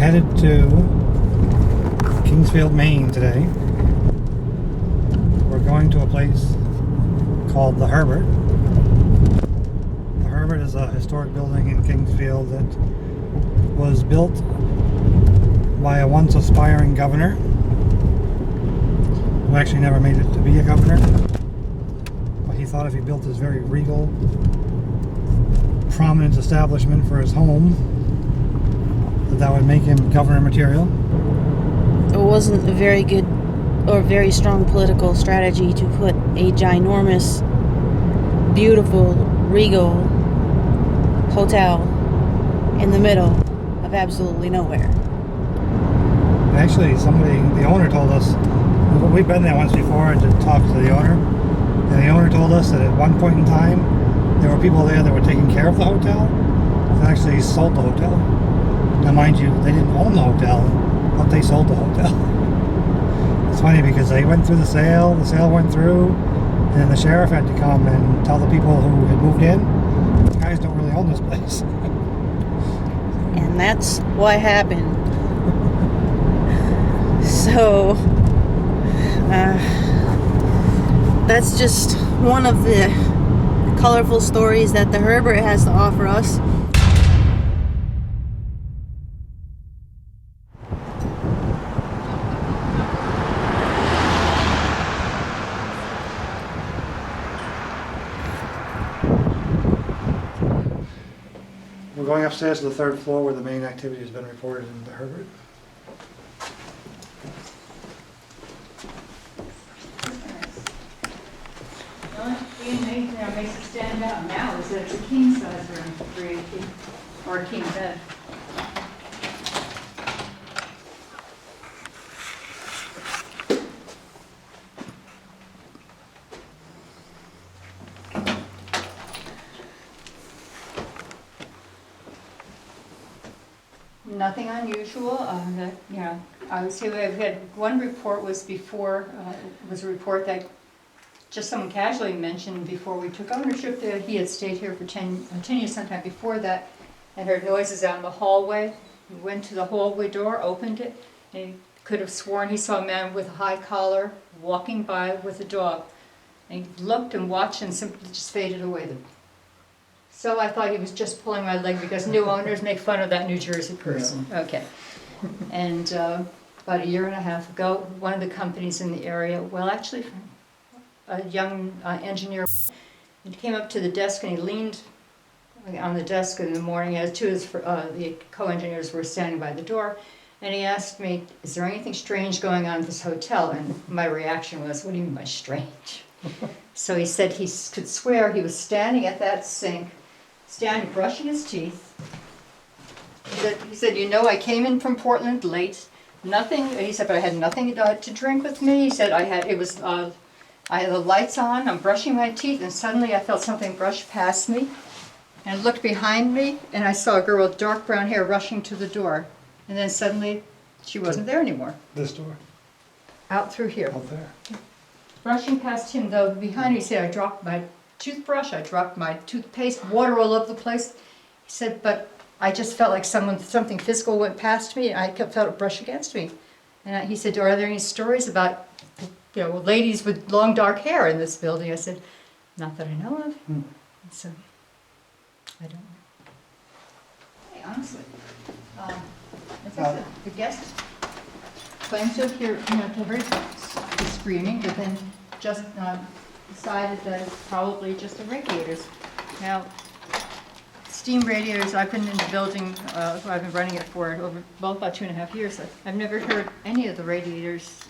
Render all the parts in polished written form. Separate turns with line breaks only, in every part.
headed to Kingsfield, Maine today. We're going to a place called the Herbert. The Herbert is a historic building in Kingsfield that was built by a once aspiring governor who actually never made it to be a governor. But he thought if he built this very regal, prominent establishment for his home, that would make him governor material.
It wasn't a very good or very strong political strategy to put a ginormous, beautiful, regal hotel in the middle of absolutely nowhere.
Actually, the owner told us, we've been there once before to talk to the owner, and the owner told us that at one point in time, there were people there that were taking care of the hotel, and actually sold the hotel. Now mind you, they didn't own the hotel, but they sold the hotel. It's funny because they went through the sale went through, and then the sheriff had to come and tell the people who had moved in, you guys don't really own this place.
And that's what happened. So, that's just one of the colorful stories that the Herbert has to offer us.
We're going upstairs to the third floor where the main activity has been reported in the Herbert.
The only thing that makes it stand out now is that it's a king size room for 318, or a king bed. Nothing unusual. I would say we've had one report was before, was a report that just someone casually mentioned before we took ownership that he had stayed here for 10 years sometime before that and heard noises out in the hallway. He went to the hallway door, opened it, and he could have sworn he saw a man with a high collar walking by with a dog. And he looked and watched and simply just faded away. So I thought he was just pulling my leg because new owners make fun of that New Jersey person. Yeah. Okay. And about a year and a half ago, one of the companies in the area, well actually a young engineer, he came up to the desk and he leaned on the desk in the morning as two of his, the co-engineers were standing by the door, and he asked me, is there anything strange going on at this hotel? And my reaction was, what do you mean by strange? So he said he could swear he was standing at that sink, brushing his teeth. He said, you know, I came in from Portland late, nothing, he said, but I had nothing to drink with me. He said, I had the lights on, I'm brushing my teeth, and suddenly I felt something brush past me, and looked behind me, and I saw a girl with dark brown hair rushing to the door. And then suddenly, she wasn't there anymore.
This door?
Out through here.
Out there.
Brushing past him, though, behind me, he said, I dropped my toothbrush, I dropped my toothpaste, water all over the place. He said, but I just felt like something physical went past me, and I felt it brush against me. And he said, are there any stories about, ladies with long dark hair in this building? I said, not that I know of. So, I don't know. Hey, honestly, the guest claims to hear, to hear screaming, but then just decided that it's probably just the radiators. Now, steam radiators, I've been in the building, I've been running it for about 2.5 years. I've never heard any of the radiators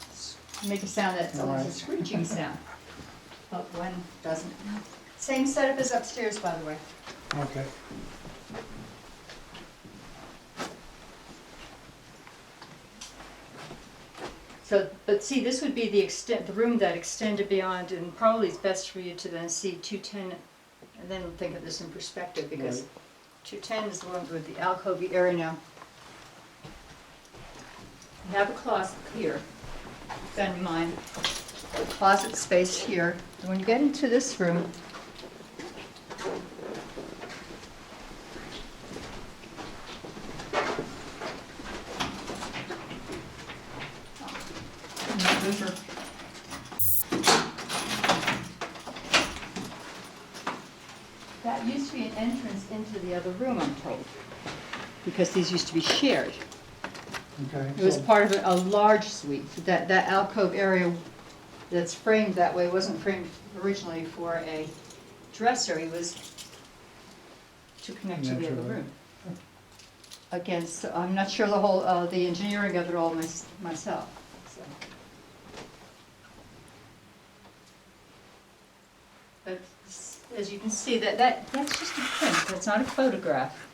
make a sound that's a screeching sound. But one doesn't. Same setup as upstairs, by the way.
Okay.
So, but see, this would be the room that extended beyond, and probably it's best for you to then see 210, and then think of this in perspective, because 210 is the one with the alcove area now. You have a closet here, keep that in mind, a closet space here. And when you get into this room, used to be an entrance into the other room, I'm told, because these used to be shared.
Okay.
It was
so-
part of a large suite. That alcove area that's framed that way wasn't framed originally for a dresser. It was to connect to the other
Naturally.
room. Again, so I'm not sure the whole, the engineering of it all myself. So. But as you can see, that's just a print. That's not a photograph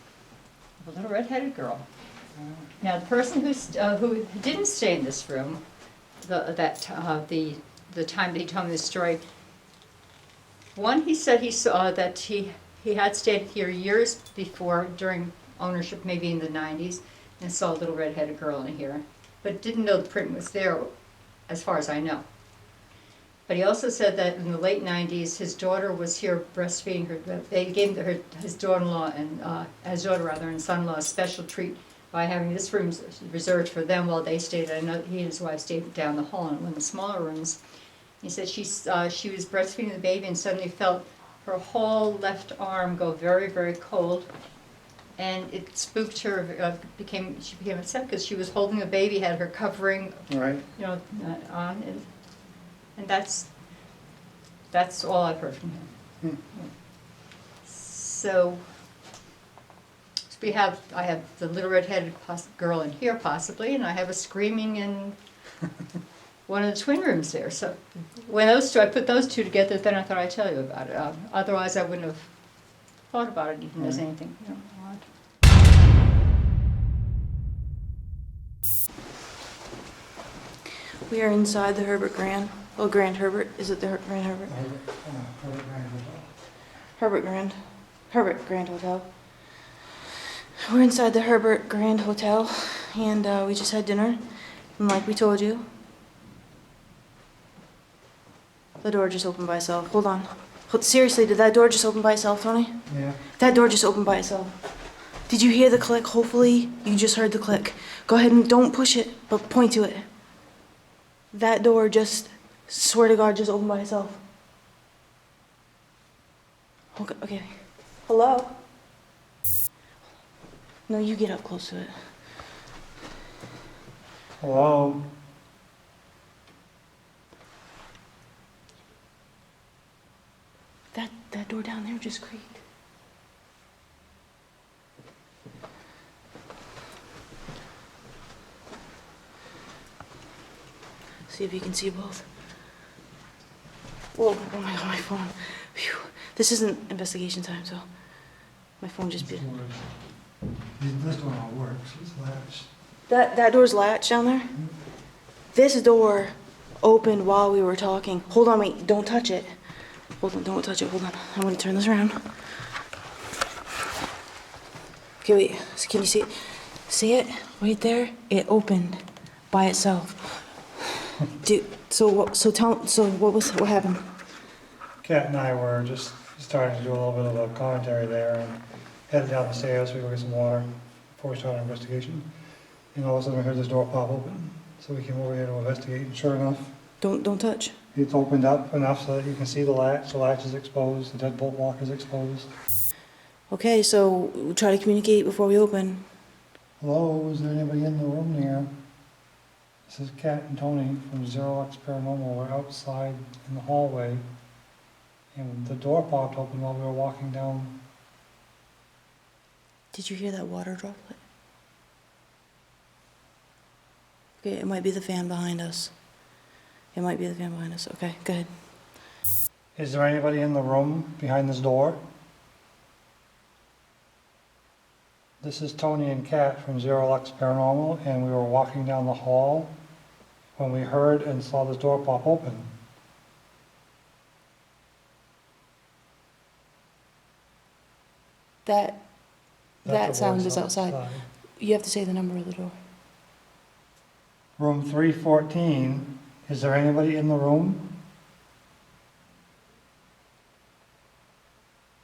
of a little red-headed girl. Now, the person who didn't stay in this room, the time that he told me the story, one, he said he saw that he had stayed here years before during ownership, maybe in the 90s, and saw a little red-headed girl in here, but didn't know the print was there, as far as I know. But he also said that in the late 90s, his daughter was here breastfeeding her. They gave his daughter-in-law and son-in-law a special treat by having this room reserved for them while they stayed. I know he and his wife stayed down the hall in one of the smaller rooms. He said she was breastfeeding the baby and suddenly felt her whole left arm go very, very cold. And it spooked her, she became upset because she was holding the baby, had her covering,
Right.
On. And that's all I've heard from him. So I have the little red-headed girl in here possibly, and I have a screaming in one of the twin rooms there. So when I put those two together, then I thought I'd tell you about it. Otherwise, I wouldn't have thought about it even as anything odd.
We are inside the Herbert Grand. Oh, Grand Herbert. Is it the Grand Herbert? Herbert Grand Hotel. We're inside the Herbert Grand Hotel, and we just had dinner. And like we told you, the door just opened by itself. Hold on. Seriously, did that door just open by itself, Tony?
Yeah.
That door just opened by itself. Did you hear the click? Hopefully, you just heard the click. Go ahead and don't push it, but point to it. That door just, swear to God, just opened by itself. Okay. Hello? No, you get up close to it.
Hello?
That door down there just creaked. See if you can see both. Whoa, oh my God, my phone. Phew. This isn't investigation time, so my phone just
This
bit.
door all works. It's latched.
That door's latched down there? This door opened while we were talking. Hold on, wait, don't touch it. Hold on, don't touch it, hold on. I'm gonna turn this around. Okay, wait, can you see it? See it? Right there? It opened by itself. Dude, what happened?
Kat and I were just starting to do a little bit of a commentary there and headed down the stairs. We go get some water before we started our investigation. And all of a sudden we heard this door pop open. So we came over here to investigate, and sure enough,
Don't touch.
it's opened up enough so that you can see the latch. The latch is exposed, the deadbolt lock is exposed.
Okay, so we'll try to communicate before we open.
Hello, is there anybody in the room there? This is Kat and Tony from ZeroLux Paranormal. We're outside in the hallway, and the door popped open while we were walking down.
Did you hear that water droplet? Okay, it might be the fan behind us. Okay, go ahead.
Is there anybody in the room behind this door? This is Tony and Kat from ZeroLux Paranormal, and we were walking down the hall when we heard and saw this door pop open.
That
That's the
sound
voice
is outside. You have to say the number of the door.
Room 314. Is there anybody in the room?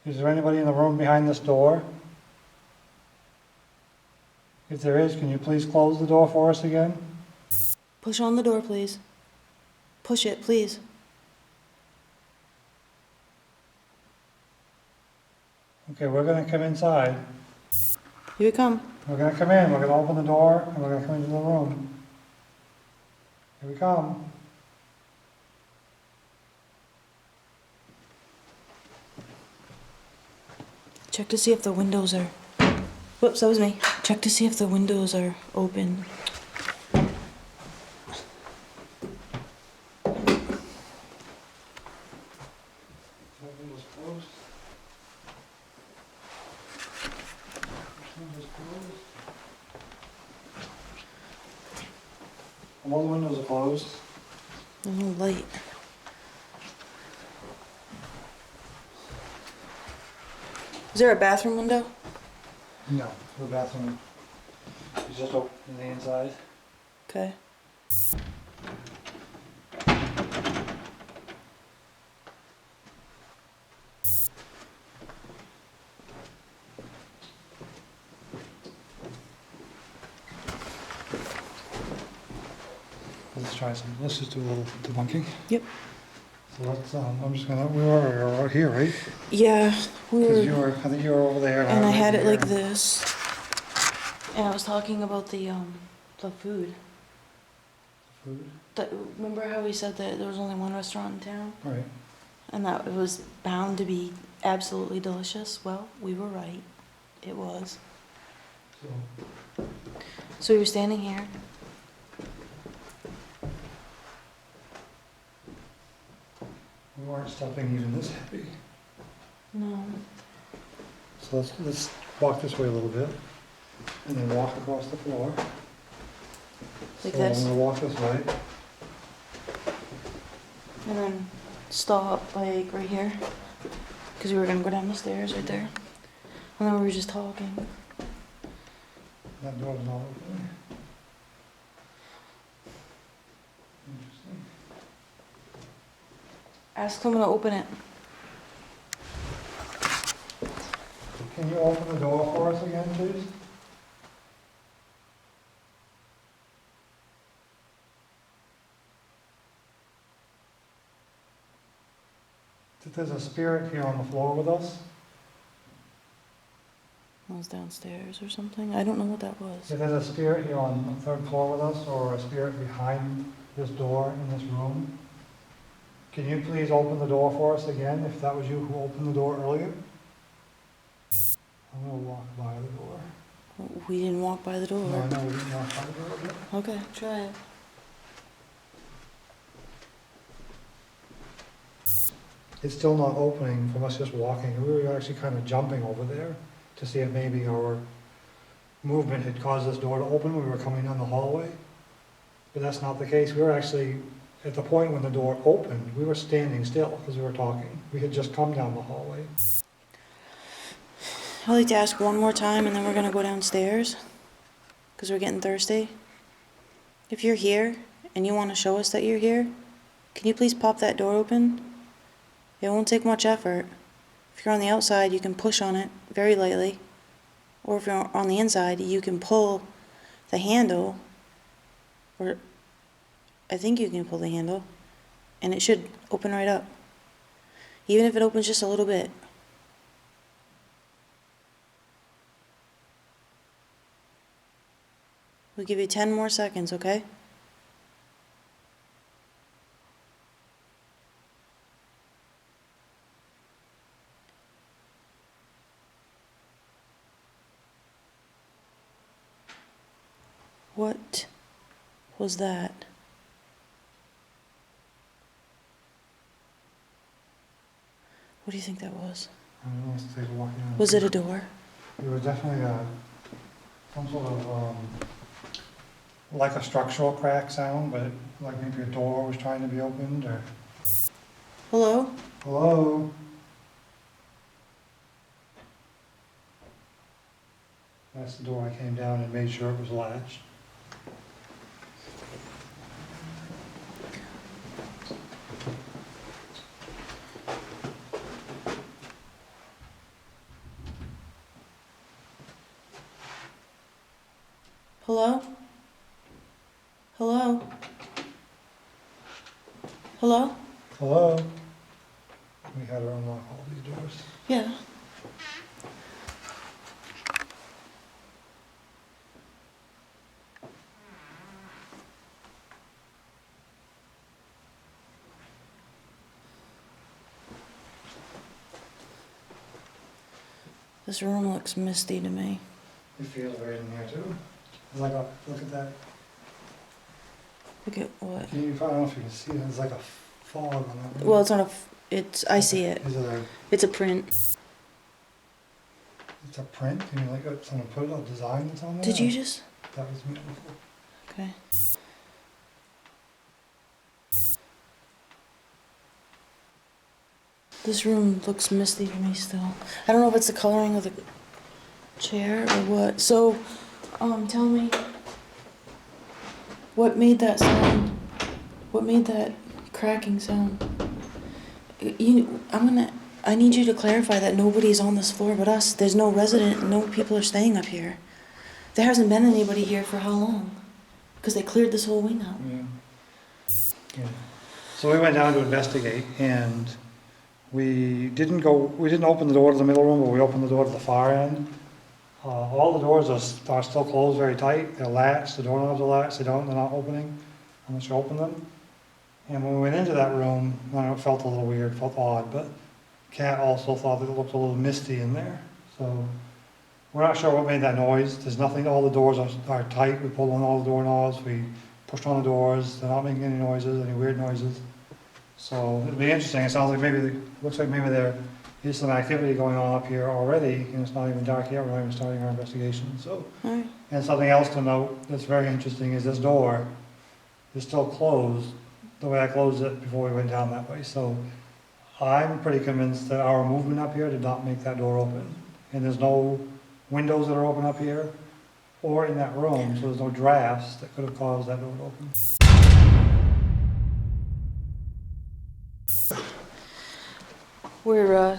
Is there anybody in the room behind this door? If there is, can you please close the door for us again?
Push on the door, please. Push it, please.
Okay, we're gonna come inside.
Here we come.
We're gonna come in, we're gonna open the door, and we're gonna come into the room. Here we come.
Check to see if the windows are... Whoops, that was me. Check to see if the windows are open.
That window's closed. This window's closed. All the windows are closed.
There's no light. Is there a bathroom window?
No, the bathroom is just open on the inside.
Okay.
Let's try some, let's just do a little debunking.
Yep.
So let's, I'm just gonna, we were right here, right?
Yeah, we
Because you
were...
were, I think you were over there.
And I
was
had it
over
like
here.
this. And I was talking about the food.
Food?
Remember how we said that there was only one restaurant in town?
Right.
And that it was bound to be absolutely delicious? Well, we were right. It was.
So,
So we were standing here.
we weren't stepping even this heavy.
No.
So let's walk this way a little bit. And then walk across the floor.
Like
So
this.
I'm gonna walk this way.
And then stop like right here. Because we were going to go down the stairs right there. And then we were just talking.
That door's not open. Interesting.
Ask someone to open it.
Can you open the door for us again, please? There's a spirit here on the floor with us.
I was downstairs or something. I don't know what that was.
If there's a spirit here on the third floor with us, or a spirit behind this door in this room, can you please open the door for us again, if that was you who opened the door earlier? I'm gonna walk by the door.
We didn't walk by the door.
No, I know we didn't walk by the door yet.
Okay, try it.
It's still not opening from us just walking. We were actually kind of jumping over there to see if maybe our movement had caused this door to open when we were coming down the hallway. But that's not the case. We were actually, at the point when the door opened, we were standing still because we were talking. We had just come down the hallway.
I'd like to ask one more time and then we're going to go downstairs. Because we're getting thirsty. If you're here and you want to show us that you're here, can you please pop that door open? It won't take much effort. If you're on the outside, you can push on it very lightly. Or if you're on the inside, you can pull the handle. Or I think you can pull the handle. And it should open right up. Even if it opens just a little bit. We'll give you 10 more seconds, okay? What was that? What do you think that was?
I don't know, let's take a walk in.
Was it a door?
It was definitely some sort of, like a structural crack sound, but like maybe a door was trying to be opened, or...
Hello?
Hello? That's the door I came down and made sure it was latched.
Hello? Hello? Hello?
Hello? We had to unlock all these doors.
Yeah. This room looks misty to me.
It feels weird in here too. It's like a, look at that.
Look at what?
I don't know if you can see it. It's like a fog on that.
Well, it's not a. It's. I see it.
Is it a?
It's a print.
It's a print. You mean like someone put a design that's on there?
Did you just?
That was beautiful.
Okay. This room looks misty to me still. I don't know if it's the coloring of the chair or what. So, tell me, what made that sound? What made that cracking sound? I need you to clarify that nobody's on this floor but us. There's no resident, no people are staying up here. There hasn't been anybody here for how long? Because they cleared this whole wing out.
Yeah. So we went down to investigate, and we didn't open the door to the middle room, but we opened the door to the far end. All the doors are still closed very tight. They're latched, the doorknobs are latched, they're not opening unless you open them. And when we went into that room, I don't know, it felt a little weird, felt odd, but Kat also thought that it looked a little misty in there. So we're not sure what made that noise. There's nothing, all the doors are tight. We pulled on all the doorknobs, we pushed on the doors. They're not making any noises, any weird noises. So it'll be interesting. It sounds like looks like maybe there is some activity going on up here already, and it's not even dark yet. We're not even starting our investigation. So,
Alright.
and something else to note that's very interesting is this door is still closed the way I closed it before we went down that way. So I'm pretty convinced that our movement up here did not make that door open. And there's no windows that are open up here or in that room, so there's no drafts that could have caused that door to open.
We're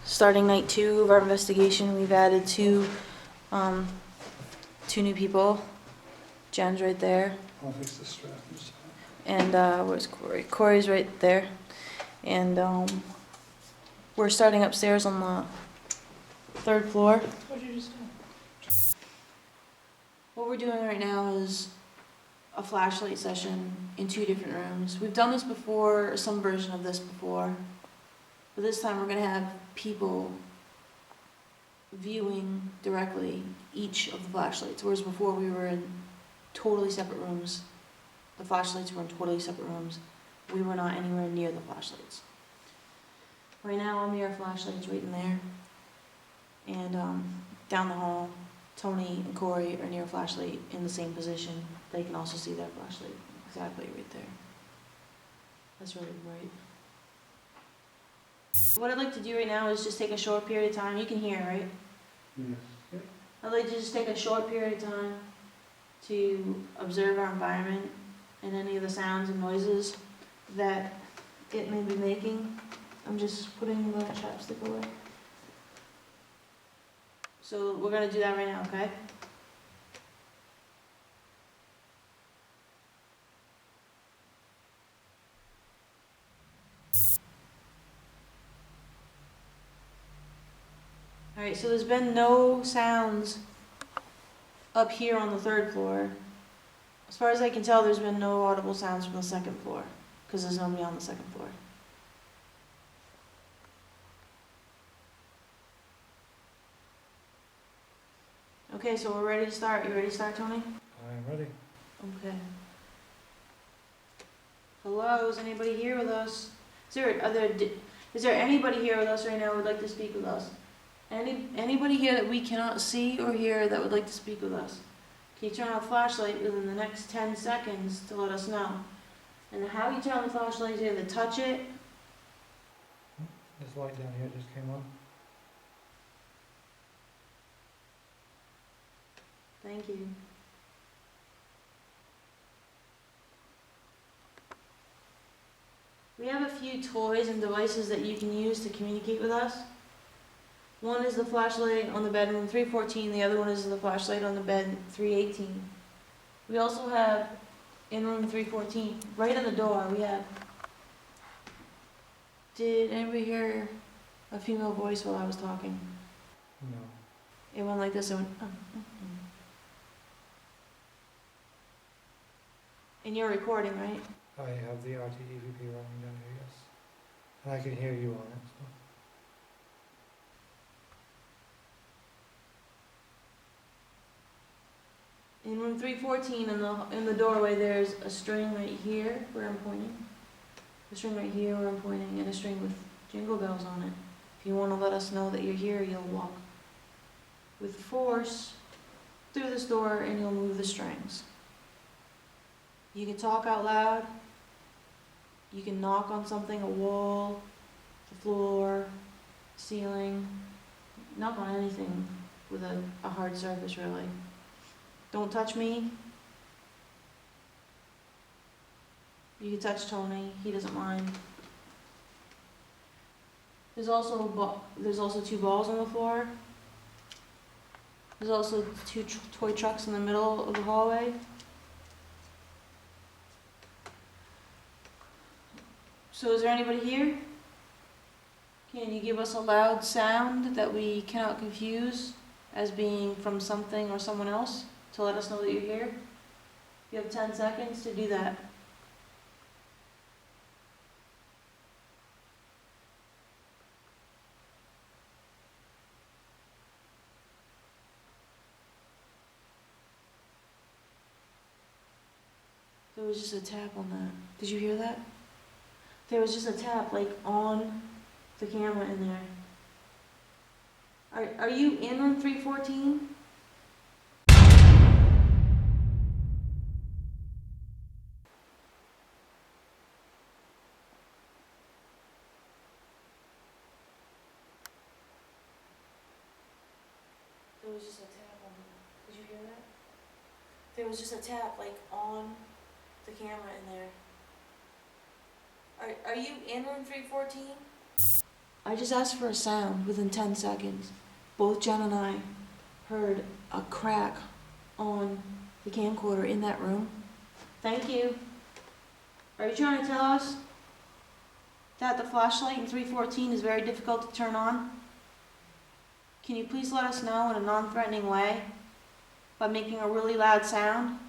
starting night 2 of our investigation. We've added two new people. Jen's right there.
I'll fix this strap.
And where's Cory? Cory's right there. And we're starting upstairs on the 3rd floor. What did you just do? What we're doing right now is a flashlight session in 2 different rooms. We've done this before, or some version of this before. But this time we're going to have people viewing directly each of the flashlights, whereas before we were in totally separate rooms. The flashlights were in totally separate rooms. We were not anywhere near the flashlights. Right now I'm near a flashlight, it's right in there. And down the hall, Tony and Cory are near a flashlight in the same position. They can also see their flashlight exactly right there. That's really bright. What I'd like to do right now is just take a short period of time. You can hear, right?
Yes.
I'd like to just take a short period of time to observe our environment and any of the sounds and noises that it may be making. I'm just putting the chapstick away. So we're going to do that right now, okay? Alright, so there's been no sounds up here on the 3rd floor. As far as I can tell, there's been no audible sounds from the 2nd floor, because there's nobody on the 2nd floor. Okay, so we're ready to start. You ready to start, Tony?
I'm ready.
Okay. Hello, is anybody here with us? Is there anybody here with us right now who would like to speak with us? Anybody here that we cannot see or hear that would like to speak with us? Can you turn on a flashlight within the next 10 seconds to let us know? And how you turn on the flashlight is either touch it.
This light down here just came on.
Thank you. We have a few toys and devices that you can use to communicate with us. One is the flashlight on the bed in room 314, the other one is the flashlight on the bed in 318. We also have, in room 314, right on the door, we have... Did anybody hear a female voice while I was talking?
No.
It went like this, it went... And you're recording, right?
I have the RTEVP running down here, yes. And I can hear you on it. So.
314 in the doorway, there's a string right here where I'm pointing. A string right here where I'm pointing, and a string with jingle bells on it. If you want to let us know that you're here, you'll walk with force through this door and you'll move the strings. You can talk out loud. You can knock on something, a wall, the floor, ceiling. Knock on anything with a hard surface, really. Don't touch me. You can touch Tony, he doesn't mind. There's also 2 balls on the floor. There's also 2 toy trucks in the middle of the hallway. So is there anybody here? Can you give us a loud sound that we cannot confuse as being from something or someone else to let us know that you're here? You have 10 seconds to do that. There was just a tap on that. Did you hear that? There was just a tap, like, on the camera in there. Are you in room 314? There was just a tap on it. Did you hear that? There was just a tap, like, on the camera in there. Are you in room 314? I just asked for a sound within 10 seconds. Both Jen and I heard a crack on the camcorder in that room. Thank you. Are you trying to tell us that the flashlight in 314 is very difficult to turn on? Can you please let us know in a non-threatening way by making a really loud sound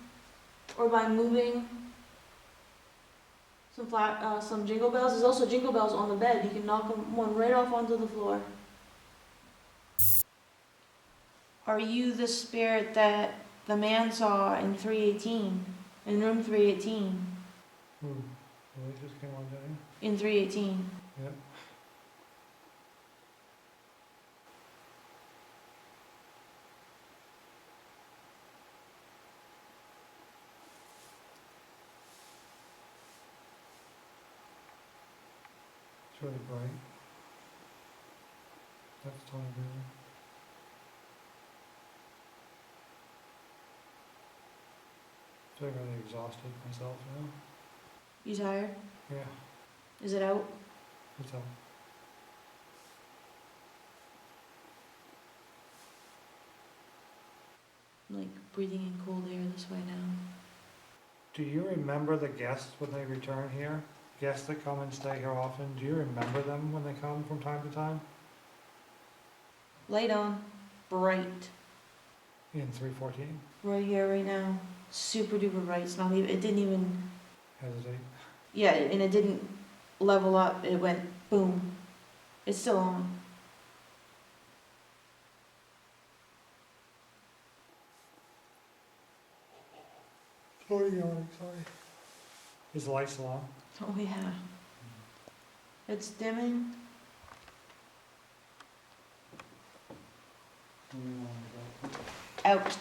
or by moving some jingle bells? There's also jingle bells on the bed. You can knock one right off onto the floor. Are you the spirit that the man saw in 318, in room 318?
The light just came on, didn't
In 318.
it? Yep. It's really bright. That's Tony Green. I'm really exhausted myself now.
You tired?
Yeah,
Is it out?
it's all.
I'm like breathing in cold air this way now.
Do you remember the guests when they return here? Guests that come and stay here often, do you remember them when they come from time to time?
Light on. Bright.
In 314?
Right here, right now. Super duper bright. It's not even, it didn't even,
Hesitate.
yeah, and it didn't level up. It went boom. It's still on.
Sorry. Is the light still on?
Oh yeah. It's dimming. Out.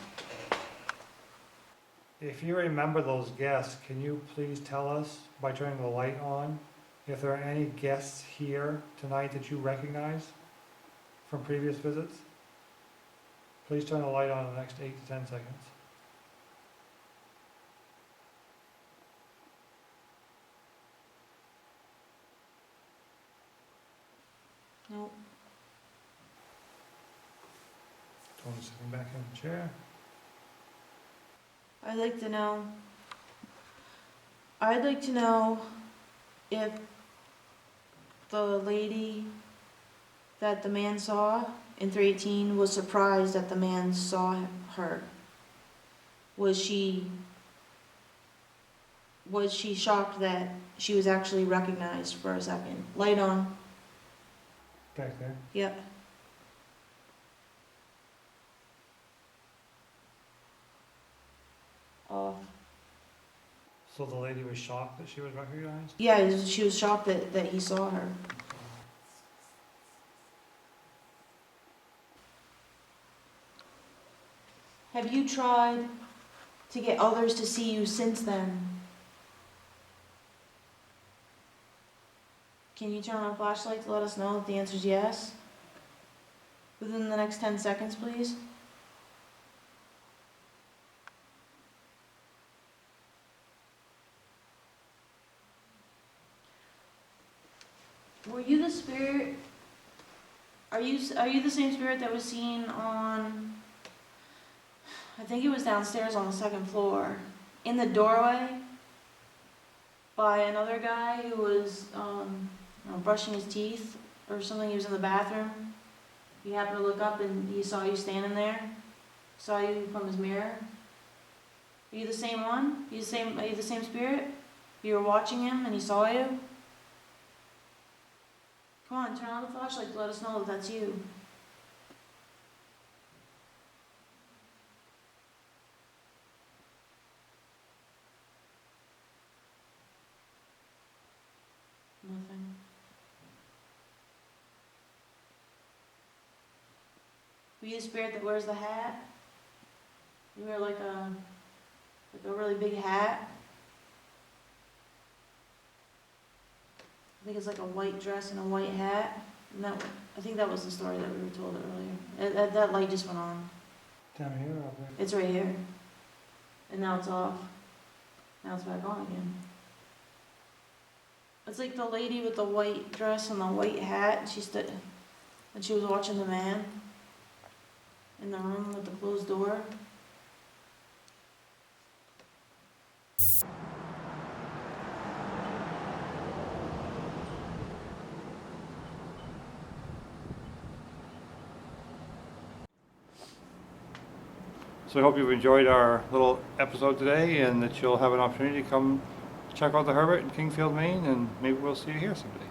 If you remember those guests, can you please tell us, by turning the light on, if there are any guests here tonight that you recognize from previous visits? Please turn the light on in the next 8 to 10 seconds.
Nope.
Tony's sitting back in the chair.
I'd like to know if the lady that the man saw in 318 was surprised that the man saw her. Was she shocked that she was actually recognized for a second? Light on.
Back there.
Yep. off.
So the lady was shocked that she was recognized?
Yeah, she was shocked that he saw her. Have you tried to get others to see you since then? Can you turn on a flashlight to let us know if the answer is yes? Within the next 10 seconds, please. Were you the spirit? Are you the same spirit that was seen on, I think it was downstairs on the second floor, in the doorway by another guy who was brushing his teeth or something? He was in the bathroom. He happened to look up and he saw you standing there. Saw you from his mirror. Are you the same one? Are you the same spirit? You were watching him and he saw you? Come on, turn on the flashlight to let us know that that's you. Nothing. Were you the spirit that wears the hat? You wear like a really big hat. I think it's like a white dress and a white hat. And I think that was the story that we were told earlier. That light just went on.
Down here or up there?
It's right here. And now it's off. Now it's back on again. It's like the lady with the white dress and the white hat. And she was watching the man in the room with the closed door.
So I hope you've enjoyed our little episode today and that you'll have an opportunity to come check out the Herbert in Kingfield, Maine, and maybe we'll see you here someday.